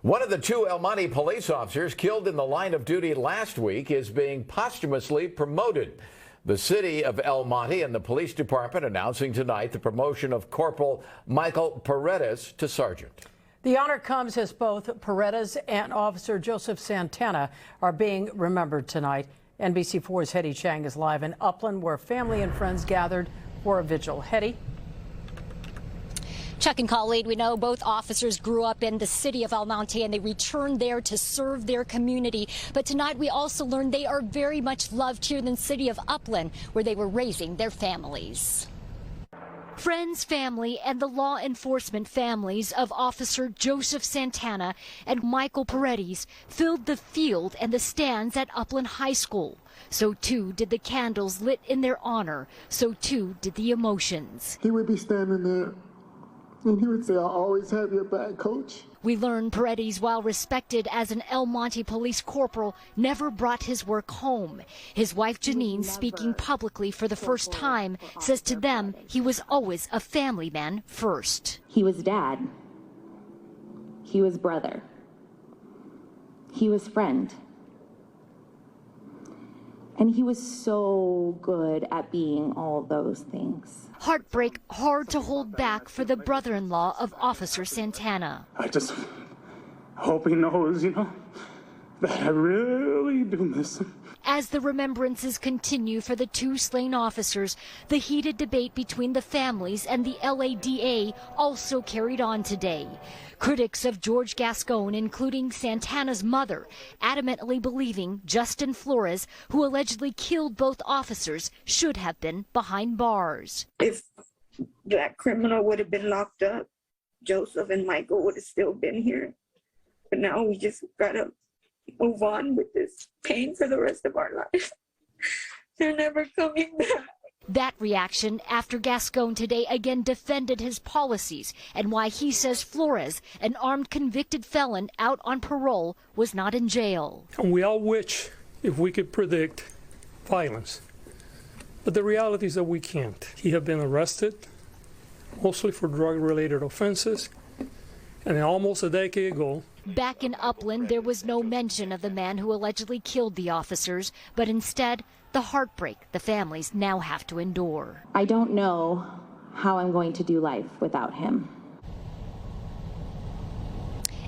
One of the two El Monte police officers killed in the line of duty last week is being posthumously promoted. The city of El Monte and the police department announcing tonight the promotion of Corporal Michael Paredes to sergeant. The honor comes as both Paredes and Officer Joseph Santana are being remembered tonight. NBC4's Hetty Chang is live in Upland, where family and friends gathered for a vigil. Hetty? Chuck and Colleen, we know both officers grew up in the city of El Monte and they returned there to serve their community. But tonight we also learned they are very much loved here in the city of Upland, where they were raising their families. Friends, family, and the law enforcement families of Officer Joseph Santana and Michael Paredes filled the field and the stands at Upland High School. So too did the candles lit in their honor. So too did the emotions. He would be standing there and he would say, "I'll always have your back, Coach." We learned Paredes, while respected as an El Monte police corporal, never brought his work home. His wife Janine, speaking publicly for the first time, says to them he was always a family man first. He was dad. He was brother. He was friend. And he was so good at being all those things. Heartbreak hard to hold back for the brother-in-law of Officer Santana. I just hope he knows, that I really do miss him. As the remembrances continue for the two slain officers, the heated debate between the families and the LADA also carried on today. Critics of George Gascon, including Santana's mother, adamantly believing Justin Flores, who allegedly killed both officers, should have been behind bars. If that criminal would have been locked up, Joseph and Michael would have still been here. But now we just gotta move on with this pain for the rest of our lives. They're never coming back. That reaction after Gascon today again defended his policies and why he says Flores, an armed convicted felon out on parole, was not in jail. And we all wish if we could predict violence, but the reality is that we can't. He had been arrested, mostly for drug-related offenses, and almost a decade ago. Back in Upland, there was no mention of the man who allegedly killed the officers, but instead, the heartbreak the families now have to endure. I don't know how I'm going to do life without him.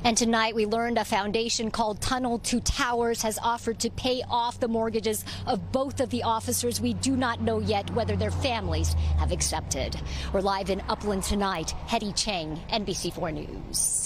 And tonight we learned a foundation called Tunnel to Towers has offered to pay off the mortgages of both of the officers. We do not know yet whether their families have accepted. We're live in Upland tonight. Hetty Chang, NBC4 News.